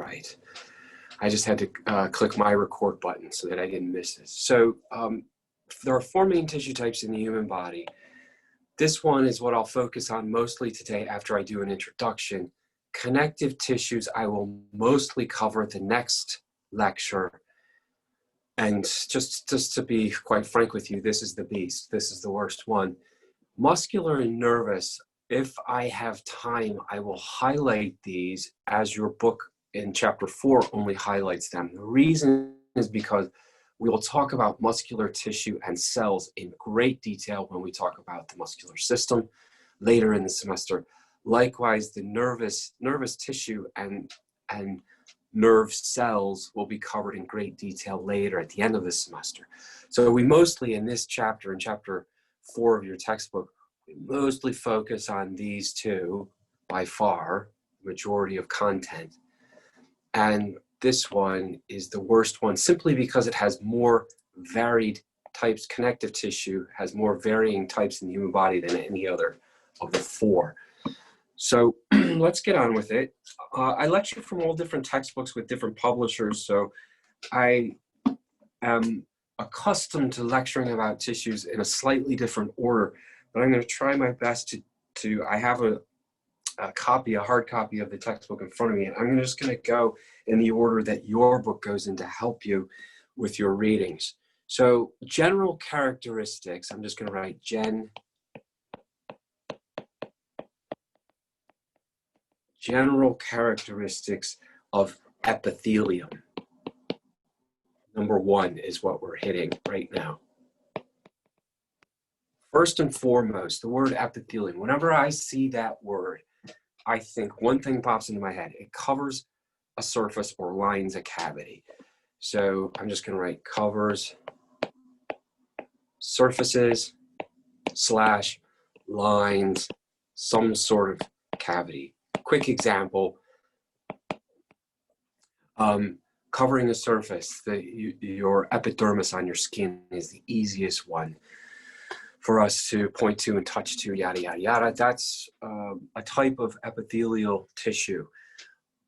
right. I just had to click my record button so that I didn't miss this. So there are four main tissue types in the human body. This one is what I'll focus on mostly today after I do an introduction. Connective tissues I will mostly cover at the next lecture. And just to be quite frank with you, this is the beast. This is the worst one. Muscular and nervous, if I have time, I will highlight these as your book in chapter 4 only highlights them. The reason is because we will talk about muscular tissue and cells in great detail when we talk about the muscular system later in the semester. Likewise, the nervous tissue and nerve cells will be covered in great detail later at the end of the semester. So we mostly in this chapter, in chapter 4 of your textbook, we mostly focus on these two by far, majority of content. And this one is the worst one simply because it has more varied types. Connective tissue has more varying types in the human body than any other of the four. So let's get on with it. I lecture from all different textbooks with different publishers, so I am accustomed to lecturing about tissues in a slightly different order, but I'm going to try my best to I have a hard copy of the textbook in front of me, and I'm just going to go in the order that your book goes in to help you with your readings. So general characteristics, I'm just going to write general characteristics of epithelium. Number 1 is what we're hitting right now. First and foremost, the word epithelium. Whenever I see that word, I think one thing pops into my head. It covers a surface or lines a cavity. So I'm just going to write covers surfaces / lines some sort of cavity. Quick example, covering a surface, your epidermis on your skin is the easiest one for us to point to and touch to, yada, yada, yada. That's a type of epithelial tissue,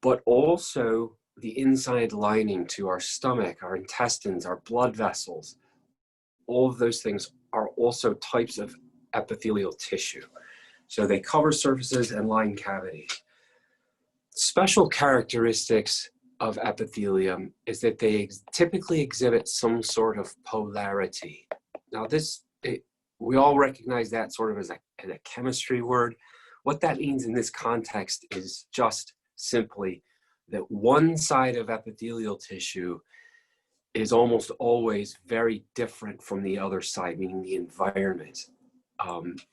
but also the inside lining to our stomach, our intestines, our blood vessels. All of those things are also types of epithelial tissue. So they cover surfaces and line cavities. Special characteristics of epithelium is that they typically exhibit some sort of polarity. Now we all recognize that sort of as a chemistry word. What that means in this context is just simply that one side of epithelial tissue is almost always very different from the other side, meaning the environment.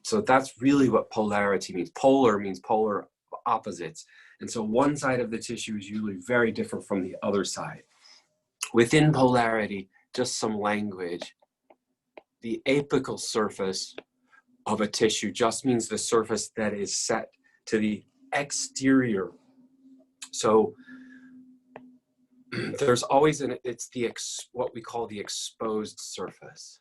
So that's really what polarity means. Polar means polar opposites. And so one side of the tissue is usually very different from the other side. Within polarity, just some language. The apical surface of a tissue just means the surface that is set to the exterior. So there's always what we call the exposed surface.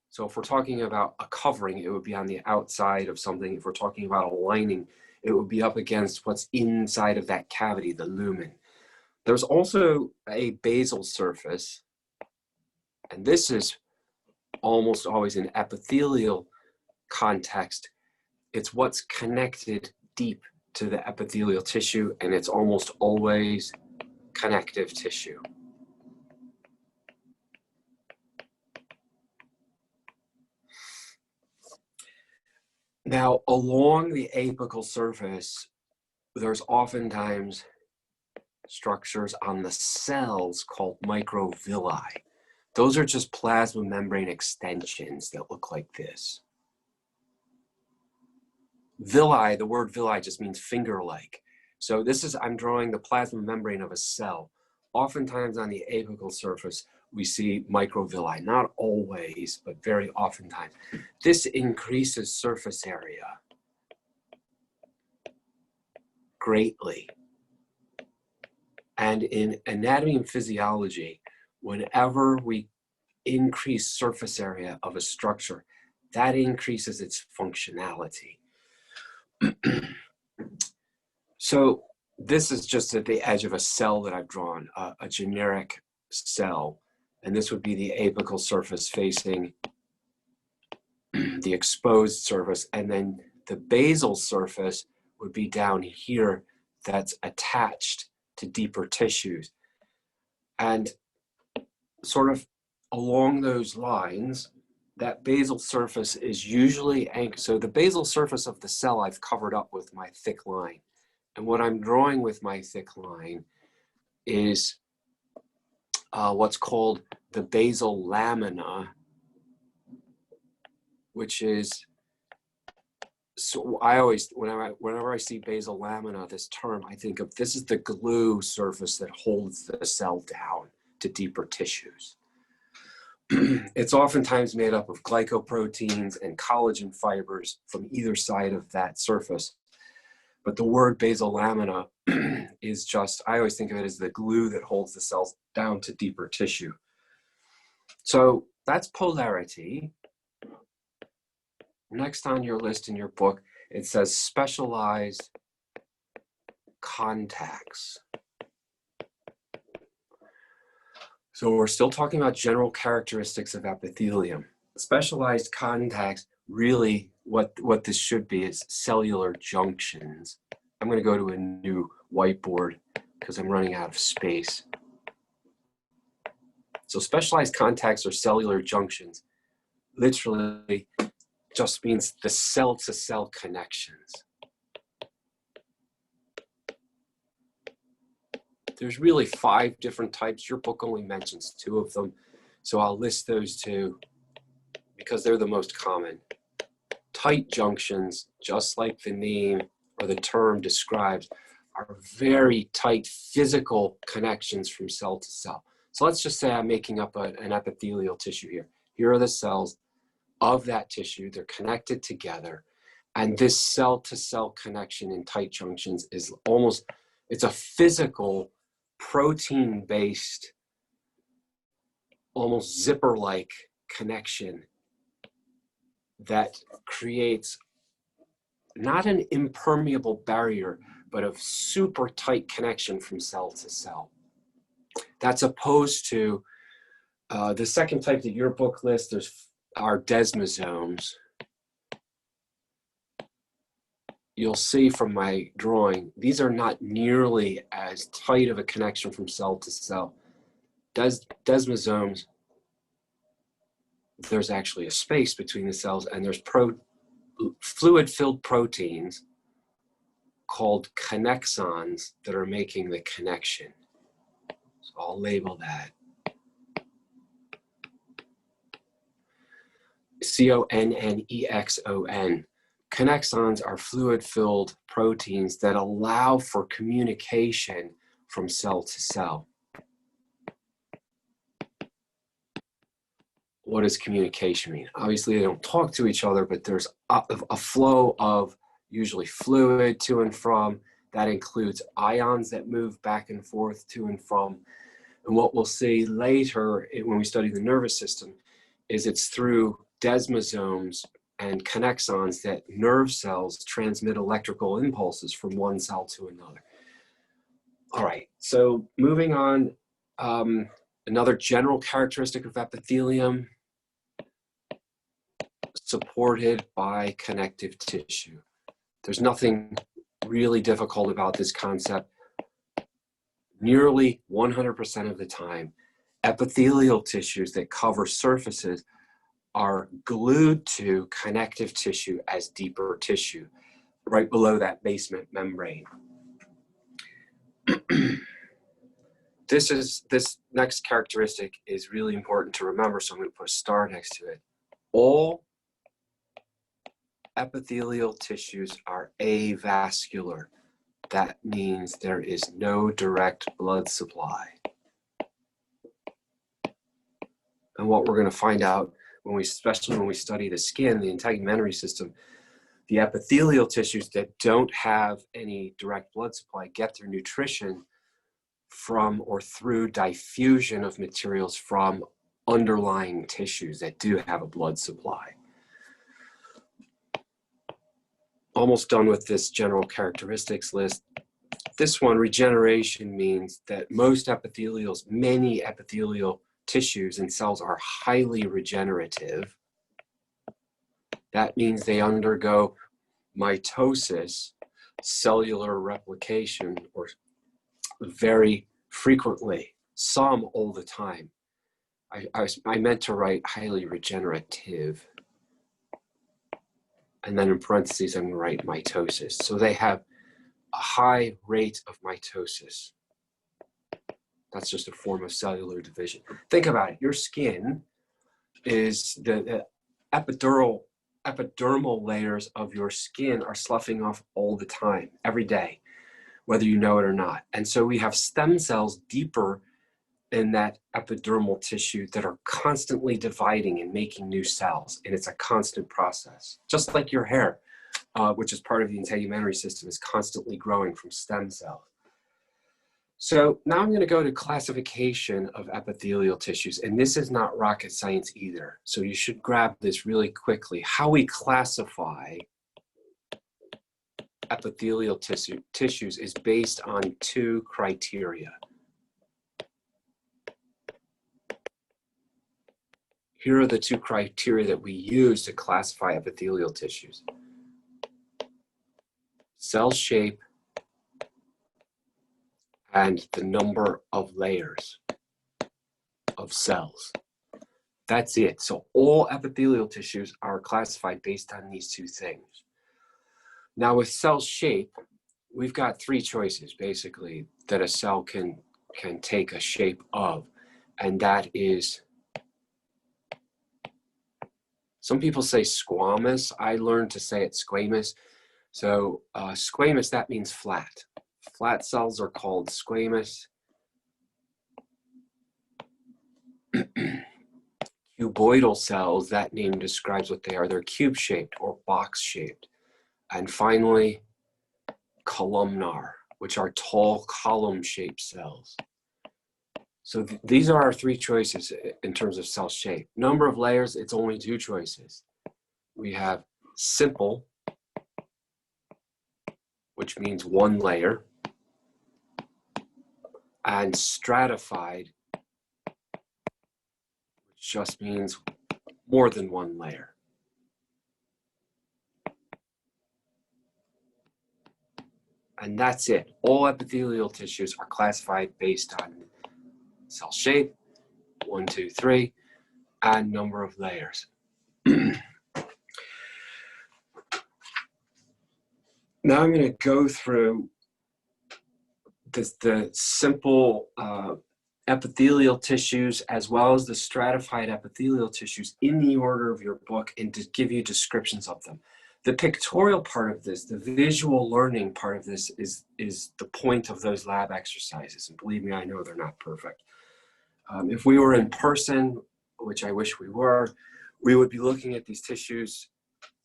So if we're talking about a covering, it would be on the outside of something. If we're talking about a lining, it would be up against what's inside of that cavity, the lumen. There's also a basal surface, and this is almost always in epithelial context. It's what's connected deep to the epithelial tissue, and it's almost always connective tissue. Now, along the apical surface, there's oftentimes structures on the cells called microvilli. Those are just plasma membrane extensions that look like this. Villi, the word villi just means finger-like. So I'm drawing the plasma membrane of a cell. Oftentimes on the apical surface, we see microvilli, not always, but very oftentimes. This increases surface area greatly. And in anatomy and physiology, whenever we increase surface area of a structure, that increases its functionality. So this is just at the edge of a cell that I've drawn, a generic cell. And this would be the apical surface facing the exposed surface. And then the basal surface would be down here that's attached to deeper tissues. And sort of along those lines, that basal surface is usually anchored. So the basal surface of the cell I've covered up with my thick line. And what I'm drawing with my thick line is what's called the basal lamina, which is, so I always, whenever I see basal lamina, this term, I think of this is the glue surface that holds the cell down to deeper tissues. It's oftentimes made up of glycoproteins and collagen fibers from either side of that surface. But the word basal lamina is just, I always think of it as the glue that holds the cells down to deeper tissue. So that's polarity. Next on your list in your book, it says specialized contacts. So we're still talking about general characteristics of epithelium. Specialized contacts, really what this should be is cellular junctions. I'm going to go to a new whiteboard because I'm running out of space. So specialized contacts or cellular junctions literally just means the cell-to-cell connections. There's really 5 different types. Your book only mentions 2 of them, so I'll list those 2 because they're the most common. Tight junctions, just like the name or the term describes, are very tight physical connections from cell to cell. So let's just say I'm making up an epithelial tissue here. Here are the cells of that tissue. They're connected together. And this cell-to-cell connection in tight junctions is almost, it's a physical, protein-based, almost zipper-like connection that creates not an impermeable barrier, but a super tight connection from cell to cell. That's opposed to the second type that your book lists, are desmosomes. You'll see from my drawing, these are not nearly as tight of a connection from cell to cell. Desmosomes, there's actually a space between the cells, and there's fluid-filled proteins called connexons that are making the connection. So I'll label that. C-O-N-N-E-X-O-N. Connexons are fluid-filled proteins that allow for communication from cell to cell. What does communication mean? Obviously, they don't talk to each other, but there's a flow of usually fluid to and from. That includes ions that move back and forth to and from. And what we'll see later when we study the nervous system is it's through desmosomes and connexons that nerve cells transmit electrical impulses from one cell to another. All right, so moving on, another general characteristic of epithelium, supported by connective tissue. There's nothing really difficult about this concept. Nearly 100% of the time, epithelial tissues that cover surfaces are glued to connective tissue as deeper tissue, right below that basement membrane. This next characteristic is really important to remember, so I'm going to put a star next to it. All epithelial tissues are avascular. That means there is no direct blood supply. And what we're going to find out, especially when we study the skin, the integumentary system, the epithelial tissues that don't have any direct blood supply get their nutrition from or through diffusion of materials from underlying tissues that do have a blood supply. Almost done with this general characteristics list. This one, regeneration, means that most epithelials, many epithelial tissues and cells are highly regenerative. That means they undergo mitosis, cellular replication, or very frequently, some all the time. I meant to write highly regenerative. And then in parentheses, I'm going to write mitosis. So they have a high rate of mitosis. That's just a form of cellular division. Think about it. Your skin is the epidermal layers of your skin are sloughing off all the time, every day, whether you know it or not. And so we have stem cells deeper in that epidermal tissue that are constantly dividing and making new cells. And it's a constant process. Just like your hair, which is part of the integumentary system, is constantly growing from stem cells. So now I'm going to go to classification of epithelial tissues, and this is not rocket science either. So you should grab this really quickly. How we classify epithelial tissues is based on two criteria. Here are the two criteria that we use to classify epithelial tissues: cell shape and the number of layers of cells. That's it. So all epithelial tissues are classified based on these two things. Now with cell shape, we've got three choices basically that a cell can take a shape of, and that is, some people say squamous. I learned to say it squamous. So squamous, that means flat. Flat cells are called squamous. Cuboidal cells, that name describes what they are. They're cube-shaped or box-shaped. And finally, columnar, which are tall column-shaped cells. So these are our three choices in terms of cell shape. Number of layers, it's only two choices. We have simple, which means one layer, and stratified, which just means more than one layer. And that's it. All epithelial tissues are classified based on cell shape, 1, 2, 3, and number of layers. Now I'm going to go through the simple epithelial tissues as well as the stratified epithelial tissues in the order of your book and to give you descriptions of them. The pictorial part of this, the visual learning part of this is the point of those lab exercises. And believe me, I know they're not perfect. If we were in person, which I wish we were, we would be looking at these tissues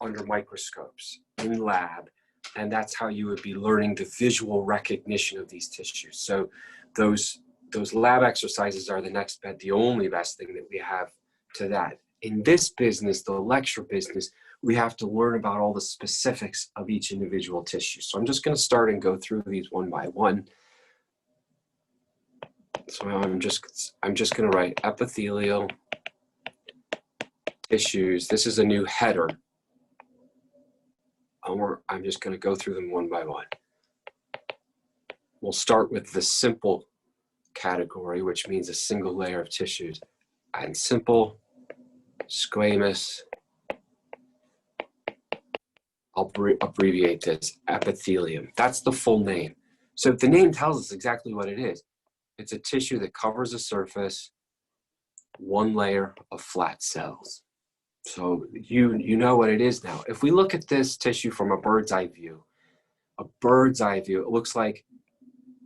under microscopes in lab. And that's how you would be learning the visual recognition of these tissues. So those lab exercises are the only best thing that we have to that. In this business, the lecture business, we have to learn about all the specifics of each individual tissue. So I'm just going to start and go through these one by one. So I'm just going to write epithelial tissues. This is a new header. I'm just going to go through them one by one. We'll start with the simple category, which means a single layer of tissues. And simple, squamous, I'll abbreviate this, epithelium. That's the full name. So the name tells us exactly what it is. It's a tissue that covers a surface, one layer of flat cells. So you know what it is now. If we look at this tissue from a bird's eye view, it looks like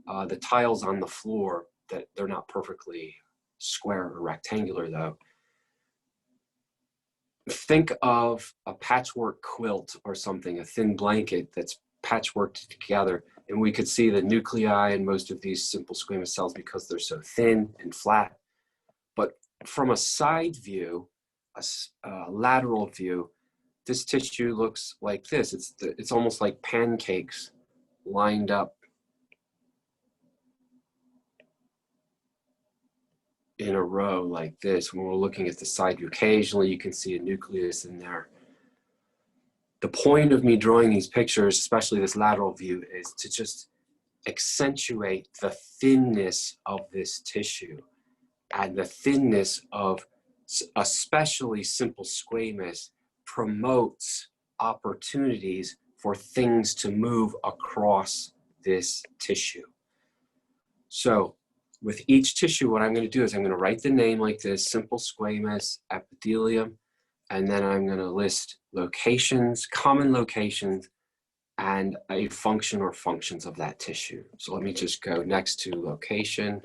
the tiles on the floor, that they're not perfectly square or rectangular though. Think of a patchwork quilt or something, a thin blanket that's patchworked together, and we could see the nuclei in most of these simple squamous cells because they're so thin and flat. But from a side view, a lateral view, this tissue looks like this. It's almost like pancakes lined up in a row like this, when we're looking at the side view, occasionally you can see a nucleus in there. The point of me drawing these pictures, especially this lateral view, is to just accentuate the thinness of this tissue and the thinness of especially simple squamous promotes opportunities for things to move across this tissue. So with each tissue, what I'm going to do is I'm going to write the name like this, simple squamous epithelium, and then I'm going to list locations, common locations, and a function or functions of that tissue. So let me just go next to location.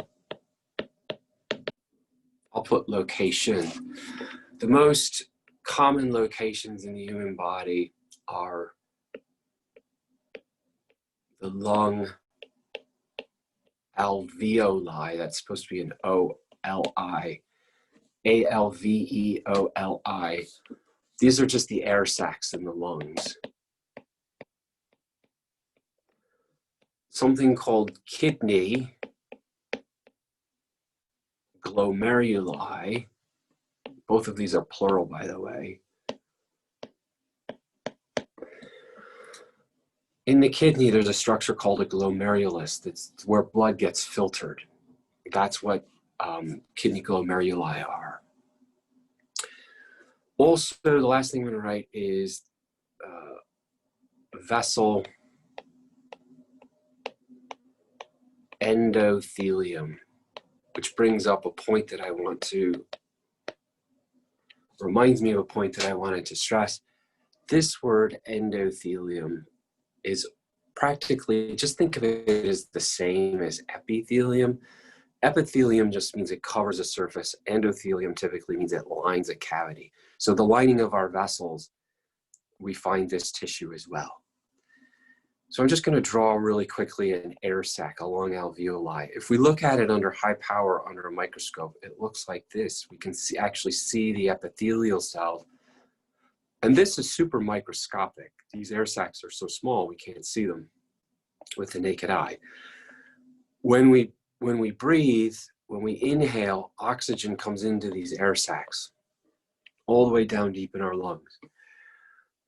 I'll put location. The most common locations in the human body are the lung alveoli, that's supposed to be an O-L-I, A-L-V-E-O-L-I. These are just the air sacs in the lungs. Something called kidney glomeruli. Both of these are plural, by the way. In the kidney, there's a structure called a glomerulus. That's where blood gets filtered. That's what kidney glomeruli are. Also, the last thing I'm going to write is vessel endothelium, which brings up a point that I want to, reminds me of a point that I wanted to stress. This word endothelium is practically, just think of it as the same as epithelium. Epithelium just means it covers a surface. Endothelium typically means it lines a cavity. So the lining of our vessels, we find this tissue as well. So I'm just going to draw really quickly an air sac along alveoli. If we look at it under high power under a microscope, it looks like this. We can actually see the epithelial cells. And this is super microscopic. These air sacs are so small we can't see them with the naked eye. When we breathe, when we inhale, oxygen comes into these air sacs all the way down deep in our lungs.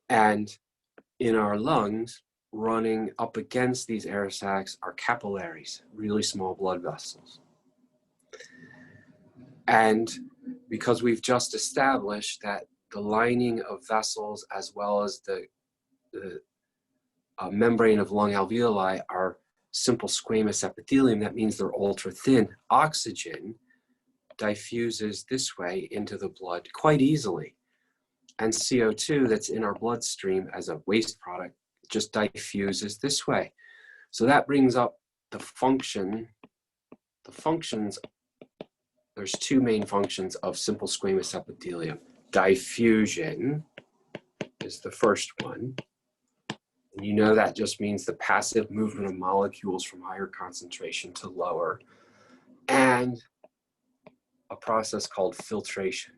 And in our lungs, running up against these air sacs are capillaries, really small blood vessels. And because we've just established that the lining of vessels as well as the membrane of lung alveoli are simple squamous epithelium, that means they're ultra thin. Oxygen diffuses this way into the blood quite easily. And CO2 that's in our bloodstream as a waste product just diffuses this way. So that brings up the functions. There's two main functions of simple squamous epithelium. Diffusion is the first one. And you know that just means the passive movement of molecules from higher concentration to lower. And a process called filtration.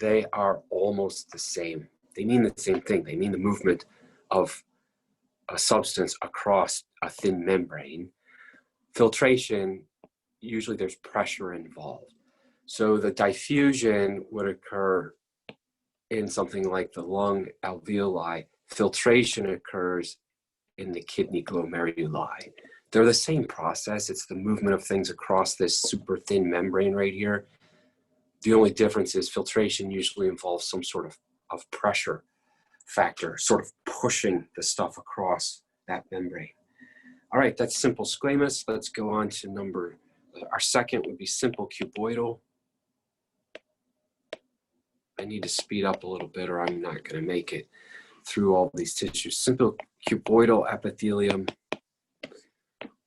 They are almost the same. They mean the same thing. They mean the movement of a substance across a thin membrane. Filtration, usually there's pressure involved. So the diffusion would occur in something like the lung alveoli. Filtration occurs in the kidney glomeruli. They're the same process. It's the movement of things across this super thin membrane right here. The only difference is filtration usually involves some sort of pressure factor, sort of pushing the stuff across that membrane. All right, that's simple squamous. Let's go on to our second would be simple cuboidal. I need to speed up a little bit or I'm not going to make it through all these tissues. Simple cuboidal epithelium.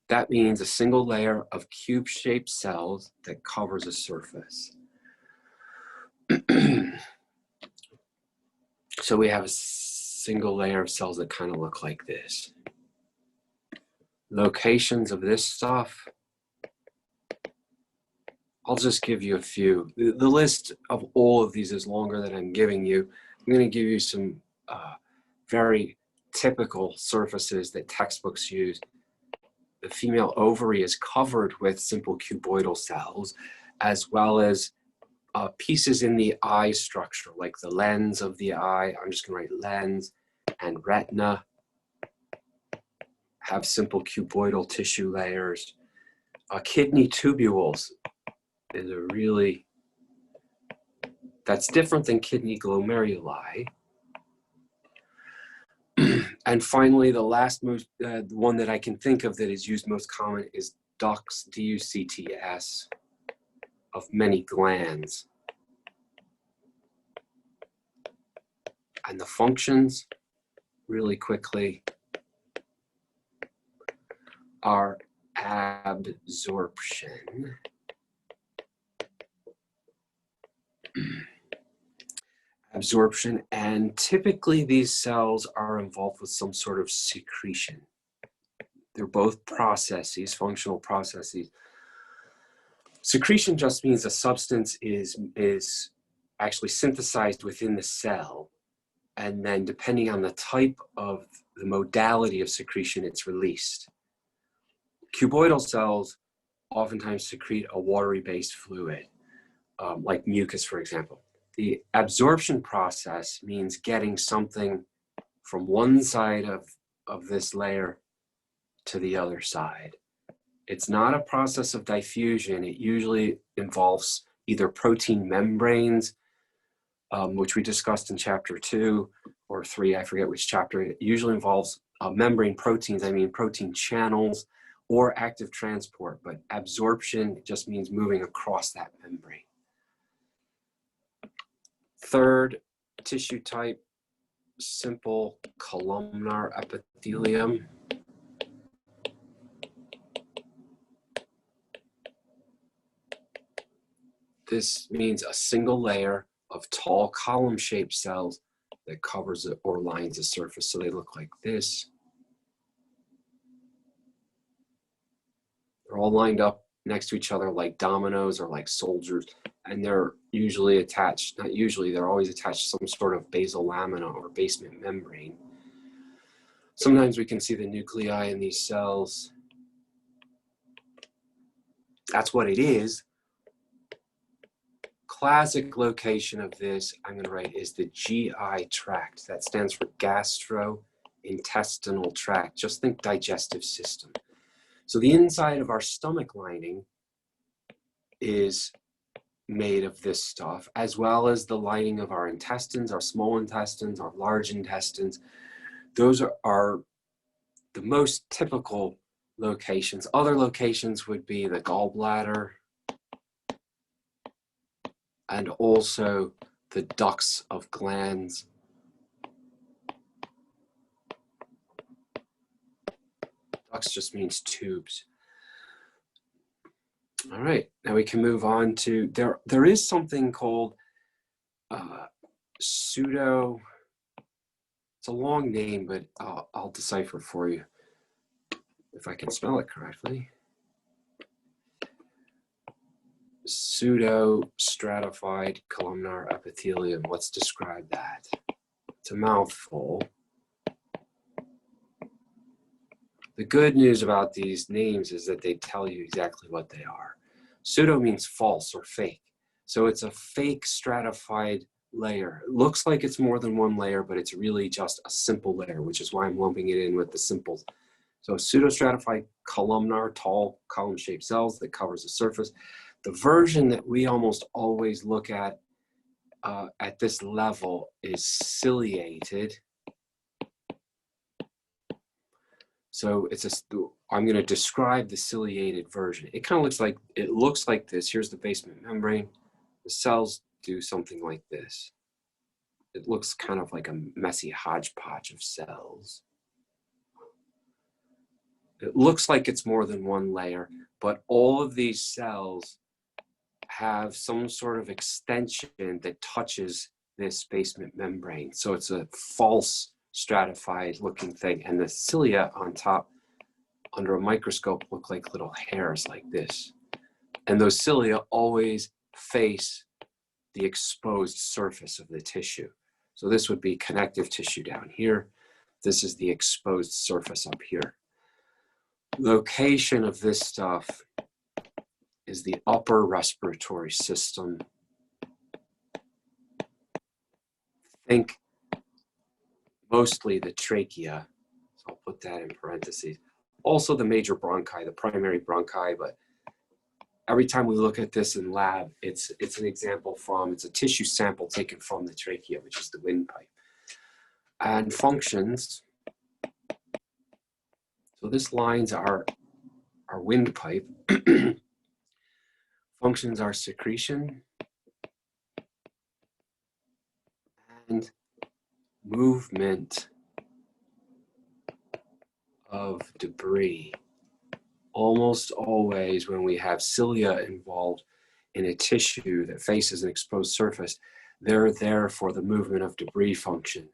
That means a single layer of cube-shaped cells that covers a surface. So we have a single layer of cells that kind of look like this. Locations of this stuff, I'll just give you a few. The list of all of these is longer than I'm giving you. I'm going to give you some very typical surfaces that textbooks use. the female ovary is covered with simple cuboidal cells, as well as pieces in the eye structure, like the lens of the eye. I'm just going to write lens, and retina have simple cuboidal tissue layers. Kidney tubules is a really, that's different than kidney glomeruli. And finally, the last one that I can think of that is used most common is ducts, D-U-C-T-S, of many glands. And the functions, really quickly, are absorption, and typically these cells are involved with some sort of secretion. They're both processes, functional processes. Secretion just means a substance is actually synthesized within the cell, and then depending on the type of the modality of secretion, it's released. Cuboidal cells oftentimes secrete a watery-based fluid, like mucus, for example. The absorption process means getting something from one side of this layer to the other side. It's not a process of diffusion. It usually involves either protein membranes, which we discussed in chapter 2 or 3, I forget which chapter. It usually involves membrane proteins, I mean protein channels, or active transport, but absorption just means moving across that membrane. Third tissue type, simple columnar epithelium. This means a single layer of tall column-shaped cells that covers it or lines the surface. So they look like this. They're all lined up next to each other like dominoes or like soldiers, and they're usually attached, not usually, they're always attached to some sort of basal lamina or basement membrane. Sometimes we can see the nuclei in these cells. That's what it is. Classic location of this, I'm going to write, is the GI tract. That stands for gastrointestinal tract. Just think digestive system. So the inside of our stomach lining is made of this stuff, as well as the lining of our intestines, our small intestines, our large intestines. Those are the most typical locations. Other locations would be the gallbladder and also the ducts of glands. Ducts just means tubes. All right, now we can move on to, there is something called pseudo, it's a long name, but I'll decipher for you if I can spell it correctly. Pseudo-stratified columnar epithelium. Let's describe that. It's a mouthful. The good news about these names is that they tell you exactly what they are. Pseudo means false or fake. So it's a fake stratified layer. It looks like it's more than one layer, but it's really just a simple layer, which is why I'm lumping it in with the simples. So pseudo-stratified columnar, tall column-shaped cells that covers the surface. The version that we almost always look at this level is ciliated. So I'm going to describe the ciliated version. It kind of looks like this. Here's the basement membrane. The cells do something like this. It looks kind of like a messy hodgepodge of cells. It looks like it's more than one layer, but all of these cells have some sort of extension that touches this basement membrane. So it's a false stratified looking thing. And the cilia on top under a microscope look like little hairs like this. And those cilia always face the exposed surface of the tissue. So this would be connective tissue down here. This is the exposed surface up here. location of this stuff is the upper respiratory system. Think mostly the trachea, so I'll put that in parentheses. Also the major bronchi, the primary bronchi, but every time we look at this in lab, it's an example it's a tissue sample taken from the trachea, which is the windpipe. And functions, so this lines our windpipe. Functions are secretion and movement of debris. Almost always when we have cilia involved in a tissue that faces an exposed surface, they're there for the movement of debris function.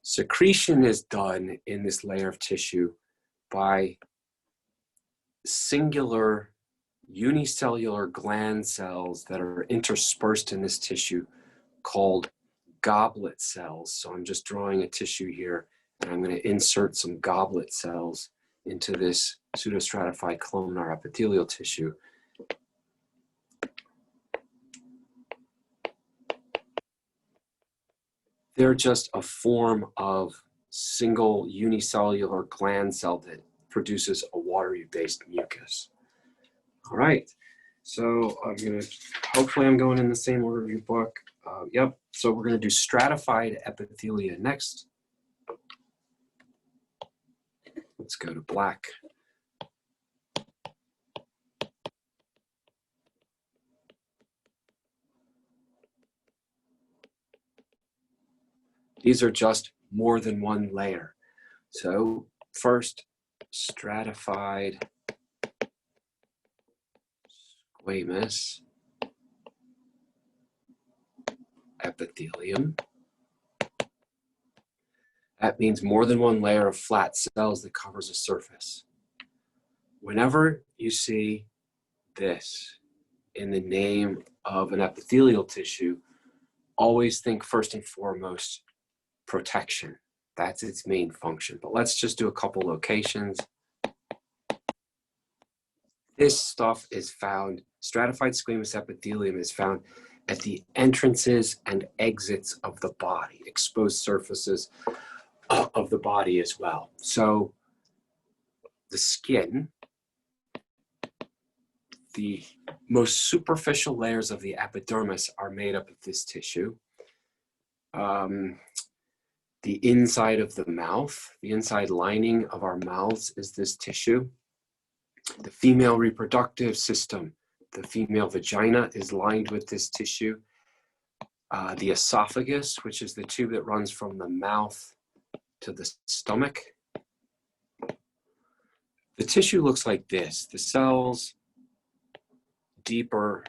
Secretion is done in this layer of tissue by singular unicellular gland cells that are interspersed in this tissue called goblet cells. So I'm just drawing a tissue here, and I'm going to insert some goblet cells into this pseudostratified columnar epithelial tissue. They're just a form of single unicellular gland cell that produces a watery-based mucus. All right, so hopefully I'm going in the same order of your book. Yep, so we're gonna do stratified epithelia next. Let's go to black. These are just more than one layer. So first, stratified squamous epithelium. That means more than one layer of flat cells that covers a surface. Whenever you see this in the name of an epithelial tissue, always think first and foremost protection. That's its main function. But let's just do a couple locations. This stuff is found, stratified squamous epithelium is found at the entrances and exits of the body, exposed surfaces of the body as well. So the skin, the most superficial layers of the epidermis are made up of this tissue. The inside of the mouth, the inside lining of our mouths is this tissue. The female reproductive system, the female vagina is lined with this tissue. The esophagus, which is the tube that runs from the mouth to the stomach. The tissue looks like this. The cells deeper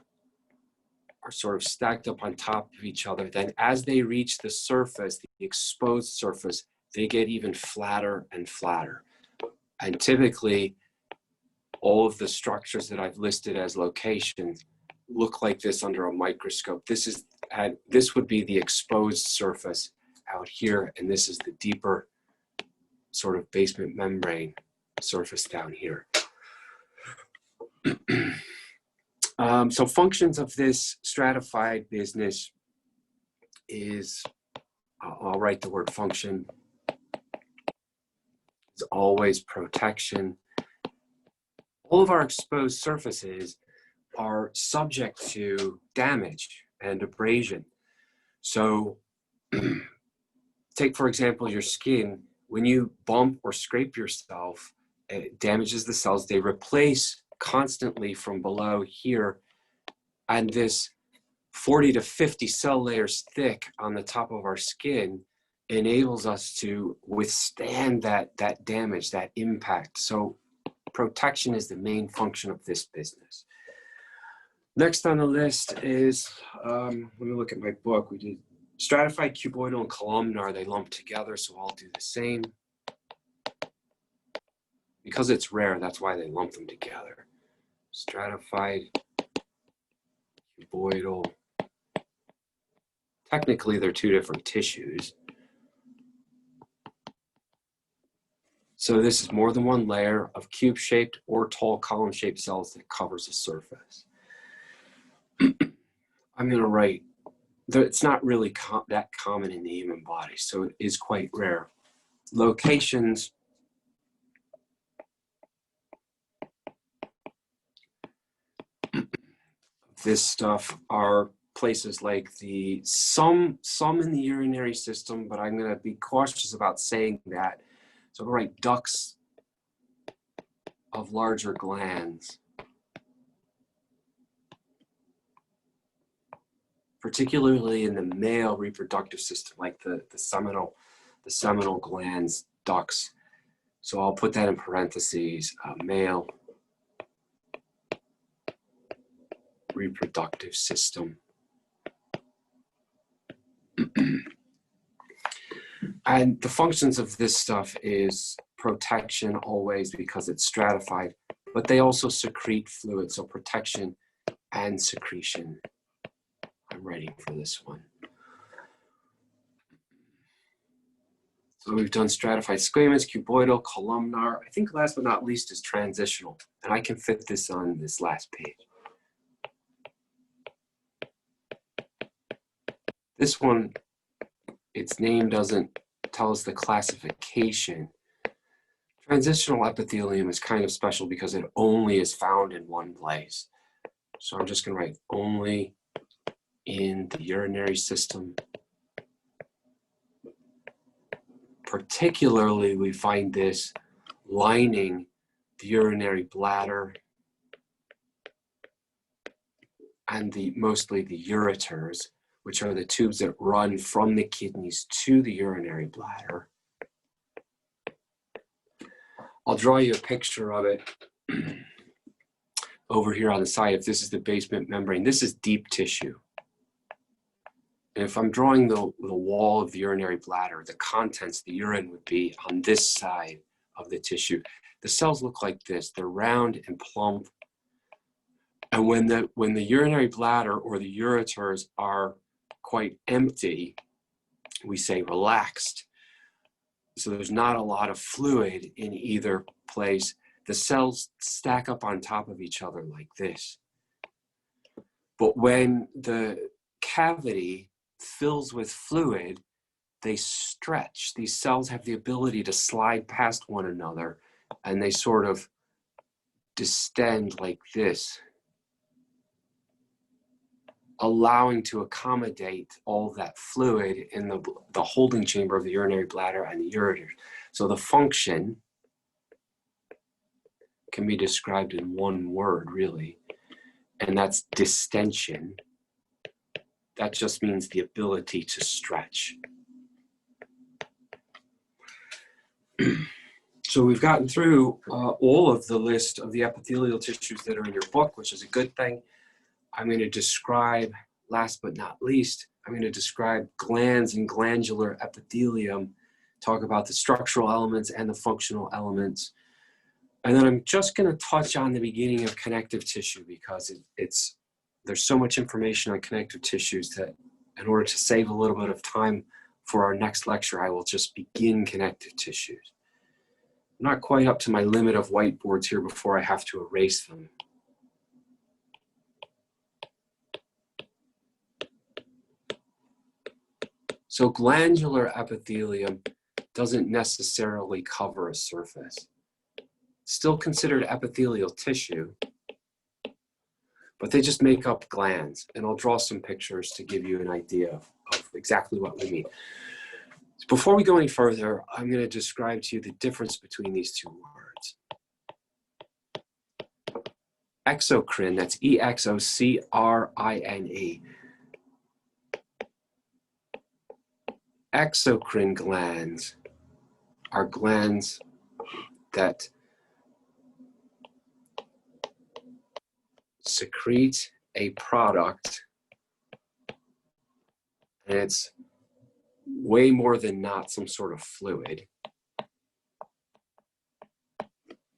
are sort of stacked up on top of each other. Then as they reach the surface, the exposed surface, they get even flatter and flatter. And typically, all of the structures that I've listed as locations look like this under a microscope. This would be the exposed surface out here, and this is the deeper sort of basement membrane surface down here. So functions of this stratified business is, I'll write the word function, is always protection. All of our exposed surfaces are subject to damage and abrasion. So take, for example, your skin. When you bump or scrape yourself, it damages the cells. They replace constantly from below here, and this 40 to 50 cell layers thick on the top of our skin enables us to withstand that damage, that impact. So protection is the main function of this business. Next on the list is, let me look at my book. We did stratified cuboidal and columnar. They lump together, so I'll do the same. Because it's rare, that's why they lump them together. Stratified cuboidal. Technically, they're two different tissues. So this is more than one layer of cube-shaped or tall column-shaped cells that covers the surface. I'm going to write, it's not really that common in the human body, so it is quite rare. Locations of this stuff are places like some in the urinary system, but I'm going to be cautious about saying that. So I'm going to write ducts of larger glands, particularly in the male reproductive system, like the seminal glands, ducts. So I'll put that in parentheses, male reproductive system. And the functions of this stuff is protection always because it's stratified, but they also secrete fluid, so protection and secretion. I'm writing for this one. So we've done stratified squamous, cuboidal, columnar. I think last but not least is transitional, and I can fit this on this last page. This one, its name doesn't tell us the classification. Transitional epithelium is kind of special because it only is found in one place. So I'm just going to write only in the urinary system. Particularly, we find this lining the urinary bladder and mostly the ureters, which are the tubes that run from the kidneys to the urinary bladder. I'll draw you a picture of it over here on the side. If this is the basement membrane, this is deep tissue. And if I'm drawing the wall of the urinary bladder, the contents, the urine would be on this side of the tissue. The cells look like this. They're round and plump. And when the urinary bladder or the ureters are quite empty, we say relaxed. So there's not a lot of fluid in either place. The cells stack up on top of each other like this. But when the cavity fills with fluid, they stretch. These cells have the ability to slide past one another, and they sort of distend like this, allowing to accommodate all that fluid in the holding chamber of the urinary bladder and the ureter. So the function can be described in one word, really, and that's distension. That just means the ability to stretch. So we've gotten through all of the list of the epithelial tissues that are in your book, which is a good thing. I'm going to describe, last but not least, I'm going to describe glands and glandular epithelium, talk about the structural elements and the functional elements. And then I'm just going to touch on the beginning of connective tissue because there's so much information on connective tissues that in order to save a little bit of time for our next lecture, I will just begin connective tissues. I'm not quite up to my limit of whiteboards here before I have to erase them. So glandular epithelium doesn't necessarily cover a surface. It's still considered epithelial tissue, but they just make up glands. And I'll draw some pictures to give you an idea of exactly what we mean. So before we go any further, I'm going to describe to you the difference between these two words. Exocrine, that's E-X-O-C-R-I-N-E. Exocrine glands are glands that secrete a product, and it's way more than not some sort of fluid,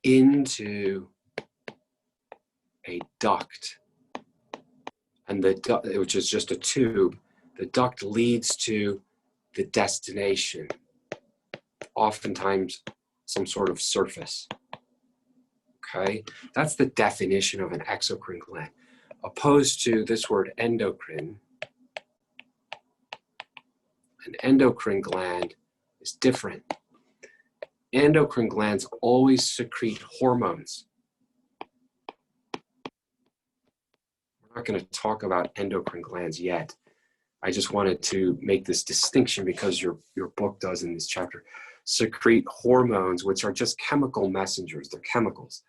into a duct. And the duct, which is just a tube, the duct leads to the destination, oftentimes some sort of surface. Okay, that's the definition of an exocrine gland, opposed to this word endocrine. An endocrine gland is different. Endocrine glands always secrete hormones. We're not going to talk about endocrine glands yet. I just wanted to make this distinction because your book does in this chapter. Secrete hormones, which are just chemical messengers. They're chemicals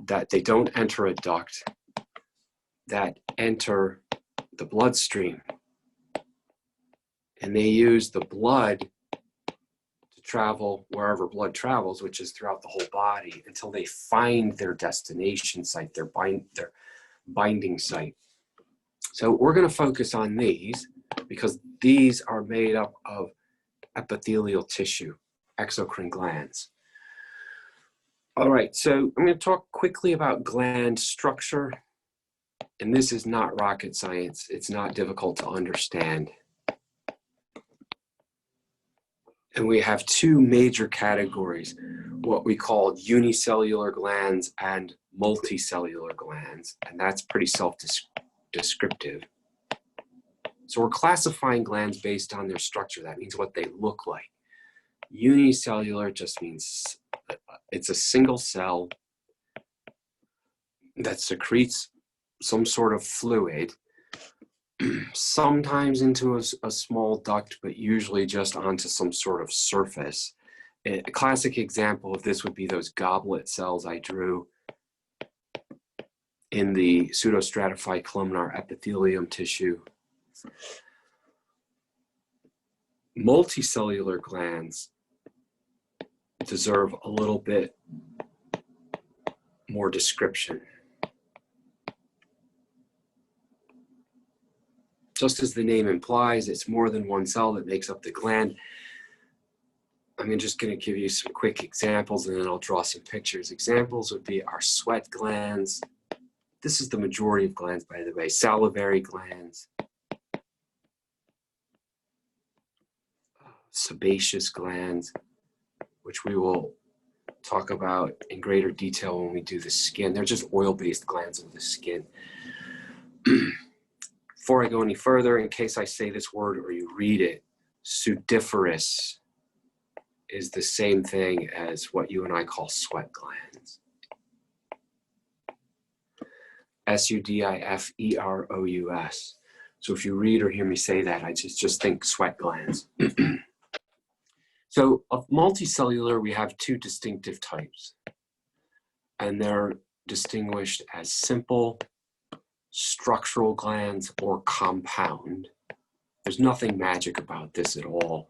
that they don't enter a duct, that enter the bloodstream. And they use the blood to travel wherever blood travels, which is throughout the whole body, until they find their destination site, their binding site. So we're going to focus on these because these are made up of epithelial tissue, exocrine glands. All right, so I'm going to talk quickly about gland structure. And this is not rocket science. It's not difficult to understand. And we have two major categories, what we call unicellular glands and multicellular glands. And that's pretty self-descriptive. So we're classifying glands based on their structure. That means what they look like. Unicellular just means it's a single cell that secretes some sort of fluid, sometimes into a small duct, but usually just onto some sort of surface. A classic example of this would be those goblet cells I drew in the pseudostratified columnar epithelium tissue. Multicellular glands deserve a little bit more description. Just as the name implies, it's more than one cell that makes up the gland. I'm just going to give you some quick examples and then I'll draw some pictures. Examples would be our sweat glands. This is the majority of glands, by the way. Salivary glands. Sebaceous glands, which we will talk about in greater detail when we do the skin. They're just oil-based glands of the skin. Before I go any further, in case I say this word or you read it, sudiferous is the same thing as what you and I call sweat glands. S-U-D-I-F-E-R-O-U-S. So if you read or hear me say that, I just think sweat glands. So of multicellular, we have two distinctive types, and they're distinguished as simple structural glands or compound. There's nothing magic about this at all.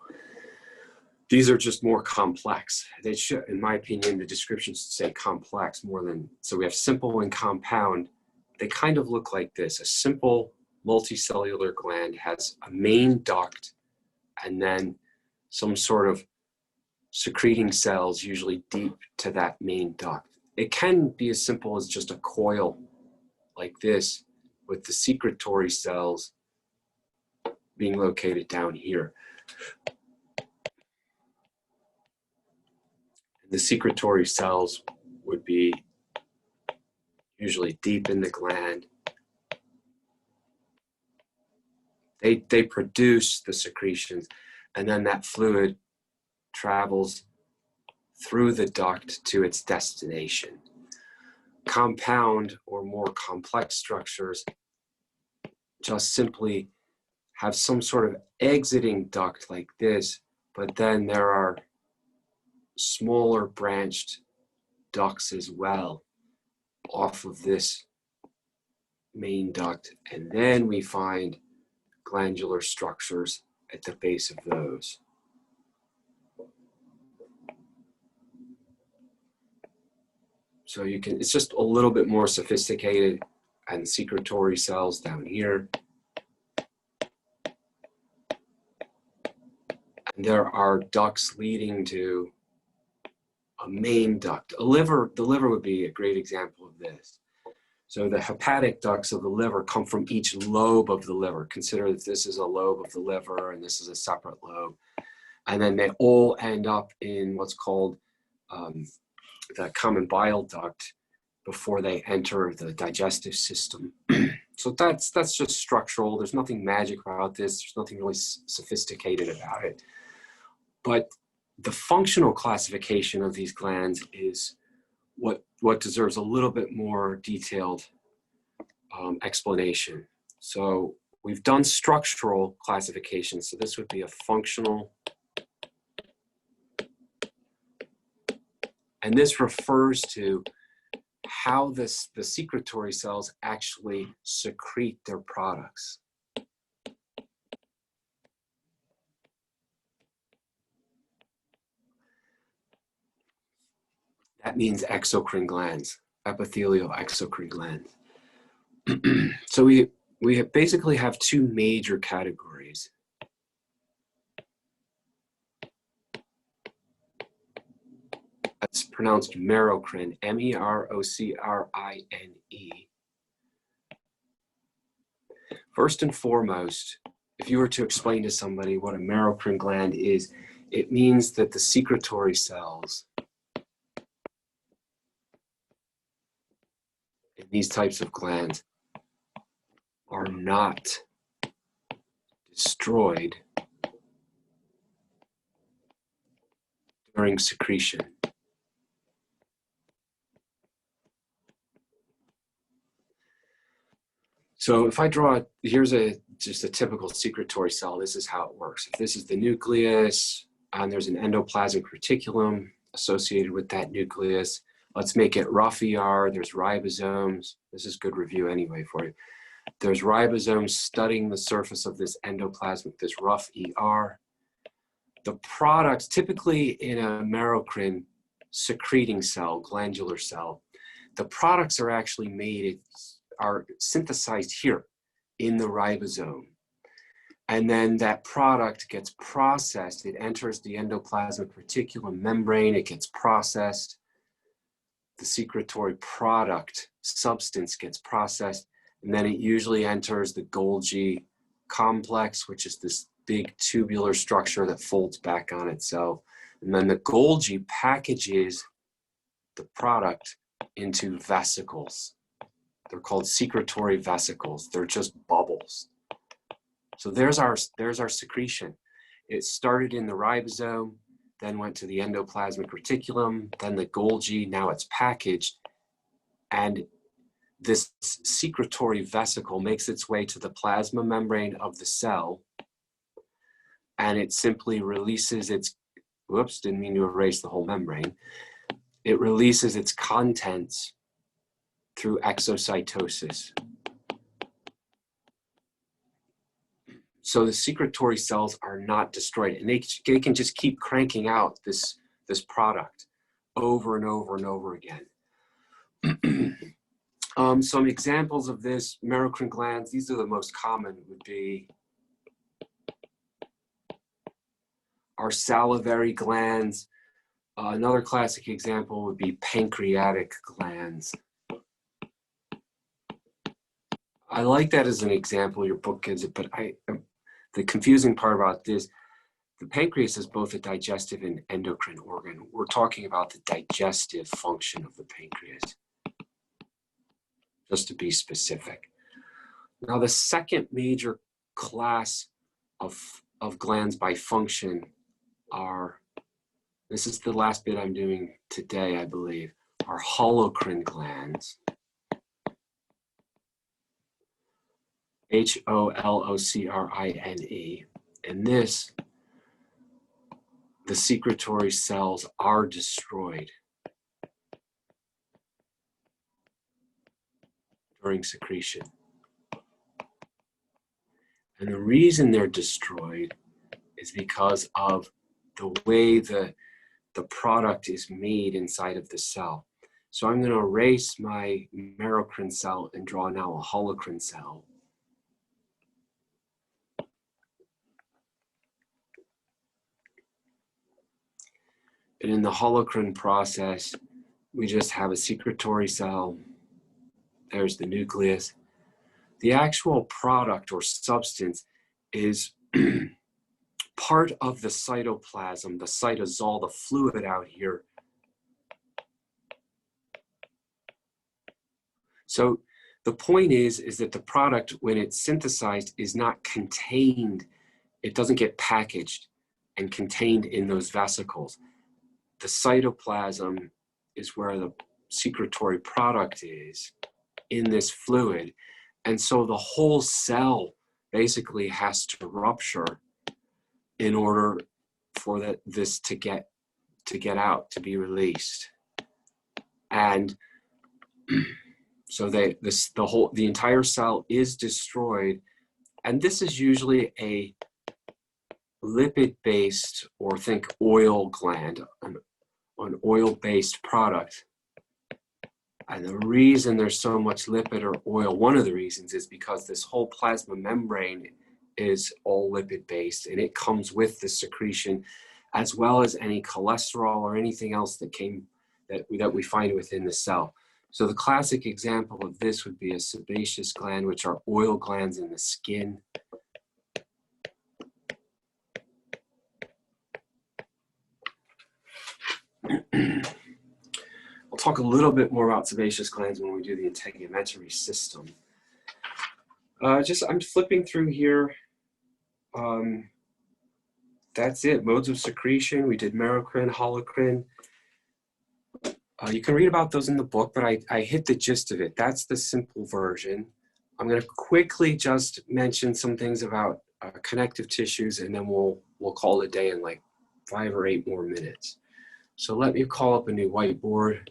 These are just more complex. They should, in my opinion, the description should say complex more than, so we have simple and compound. They kind of look like this. A simple multicellular gland has a main duct and then some sort of secreting cells, usually deep to that main duct. It can be as simple as just a coil like this, with the secretory cells being located down here. The secretory cells would be usually deep in the gland. They produce the secretions, and then that fluid travels through the duct to its destination. Compound or more complex structures just simply have some sort of exiting duct like this, but then there are smaller branched ducts as well off of this main duct, and then we find glandular structures at the base of those. So you can, it's just a little bit more sophisticated, and secretory cells down here. And there are ducts leading to a main duct. The liver would be a great example of this. So the hepatic ducts of the liver come from each lobe of the liver. Consider that this is a lobe of the liver and this is a separate lobe. And then they all end up in what's called the common bile duct before they enter the digestive system. So that's just structural. There's nothing magic about this. There's nothing really sophisticated about it. But the functional classification of these glands is what deserves a little bit more detailed explanation. So we've done structural classification. So this would be a functional. And this refers to how the secretory cells actually secrete their products. That means exocrine glands, epithelial exocrine glands. So we basically have two major categories. It's pronounced merocrine, M-E-R-O-C-R-I-N-E. First and foremost, if you were to explain to somebody what a merocrine gland is, it means that the secretory cells in these types of glands are not destroyed during secretion. So if I draw, here's just a typical secretory cell. This is how it works. If this is the nucleus, and there's an endoplasmic reticulum associated with that nucleus, let's make it rough ER. There's ribosomes. This is good review anyway for you. There's ribosomes studding the surface of this endoplasmic, this rough ER. The products, typically in a merocrine secreting cell, glandular cell, the products are actually made, are synthesized here in the ribosome. And then that product gets processed. It enters the endoplasmic reticulum membrane. It gets processed. The secretory product substance gets processed. And then it usually enters the Golgi complex, which is this big tubular structure that folds back on itself. And then the Golgi packages the product into vesicles. They're called secretory vesicles. They're just bubbles. So there's our secretion. It started in the ribosome, then went to the endoplasmic reticulum, then the Golgi, now it's packaged. And this secretory vesicle makes its way to the plasma membrane of the cell, and it simply releases its, whoops, didn't mean to erase the whole membrane. It releases its contents through exocytosis. So the secretory cells are not destroyed, and they can just keep cranking out this product over and over and over again. Some examples of this, merocrine glands, these are the most common, would be our salivary glands. Another classic example would be pancreatic glands. I like that as an example, your book gives it, but the confusing part about this, the pancreas is both a digestive and endocrine organ. We're talking about the digestive function of the pancreas, just to be specific. Now, the second major class of glands by function are, this is the last bit I'm doing today, I believe, are holocrine glands. H-O-L-O-C-R-I-N-E. And this, the secretory cells are destroyed during secretion. And the reason they're destroyed is because of the way the product is made inside of the cell. So I'm going to erase my merocrine cell and draw now a holocrine cell. And in the holocrine process, we just have a secretory cell. There's the nucleus. The actual product or substance is part of the cytoplasm, the cytosol, the fluid out here So the point is that the product, when it's synthesized, is not contained. It doesn't get packaged and contained in those vesicles. The cytoplasm is where the secretory product is in this fluid. And so the whole cell basically has to rupture in order for this to get out, to be released. And so the entire cell is destroyed. And this is usually a lipid-based, or think oil gland, an oil-based product. And the reason there's so much lipid or oil, one of the reasons, is because this whole plasma membrane is all lipid-based, and it comes with the secretion, as well as any cholesterol or anything else that we find within the cell. So the classic example of this would be a sebaceous gland, which are oil glands in the skin. We'll talk a little bit more about sebaceous glands when we do the integumentary system. I'm flipping through here. That's it. Modes of secretion. We did merocrine, holocrine. You can read about those in the book, but I hit the gist of it. That's the simple version. I'm going to quickly just mention some things about connective tissues, and then we'll call it a day in like 5 or 8 more minutes. So let me call up a new whiteboard.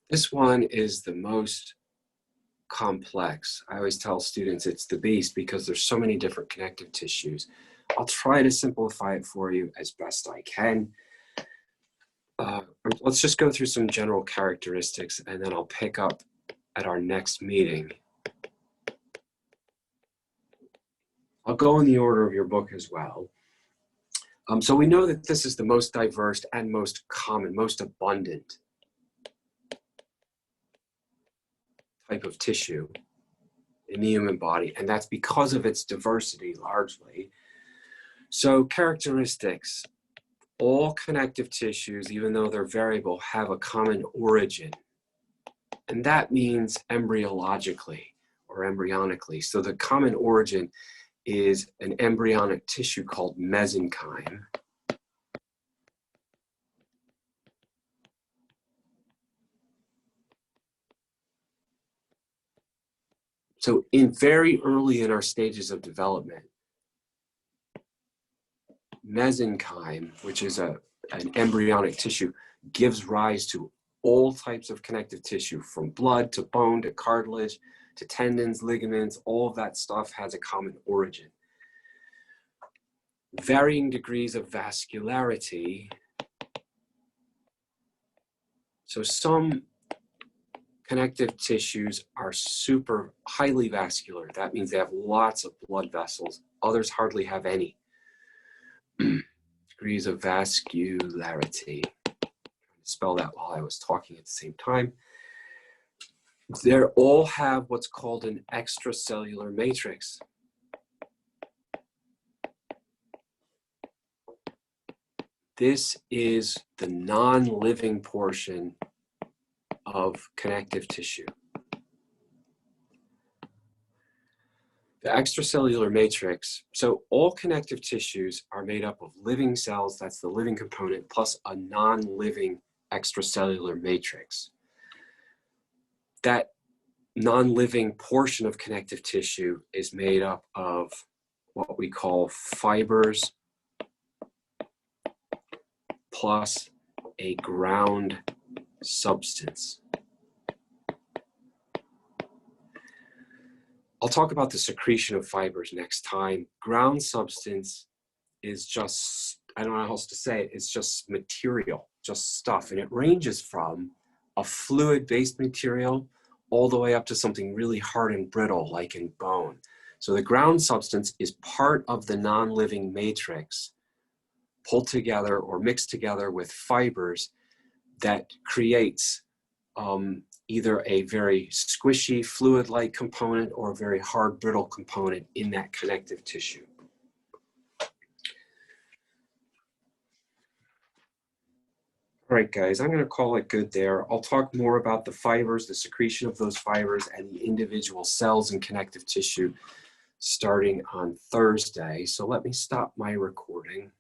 This one is the most complex. I always tell students it's the beast because there's so many different connective tissues. I'll try to simplify it for you as best I can. Let's just go through some general characteristics, and then I'll pick up at our next meeting. I'll go in the order of your book as well. So we know that this is the most diverse and most common, most abundant type of tissue in the human body, and that's because of its diversity largely. So characteristics: all connective tissues, even though they're variable, have a common origin, and that means embryologically or embryonically. So the common origin is an embryonic tissue called mesenchyme. So very early in our stages of development, mesenchyme, which is an embryonic tissue, gives rise to all types of connective tissue, from blood to bone to cartilage to tendons, ligaments. All of that stuff has a common origin. Varying degrees of vascularity. So some connective tissues are super highly vascular. That means they have lots of blood vessels. Others hardly have any. Degrees of vascularity. Spell that while I was talking at the same time. They all have what's called an extracellular matrix. This is the non-living portion of connective tissue. The extracellular matrix, so all connective tissues are made up of living cells, that's the living component, plus a non-living extracellular matrix. That non-living portion of connective tissue is made up of what we call fibers plus a ground substance. I'll talk about the secretion of fibers next time. Ground substance is just, I don't know how else to say it, it's just material, just stuff. And it ranges from a fluid-based material all the way up to something really hard and brittle, like in bone. So the ground substance is part of the non-living matrix pulled together or mixed together with fibers that creates either a very squishy fluid-like component or a very hard brittle component in that connective tissue. All right, guys, I'm going to call it good there. I'll talk more about the fibers, the secretion of those fibers, and the individual cells and connective tissue starting on Thursday. So let me stop my recording.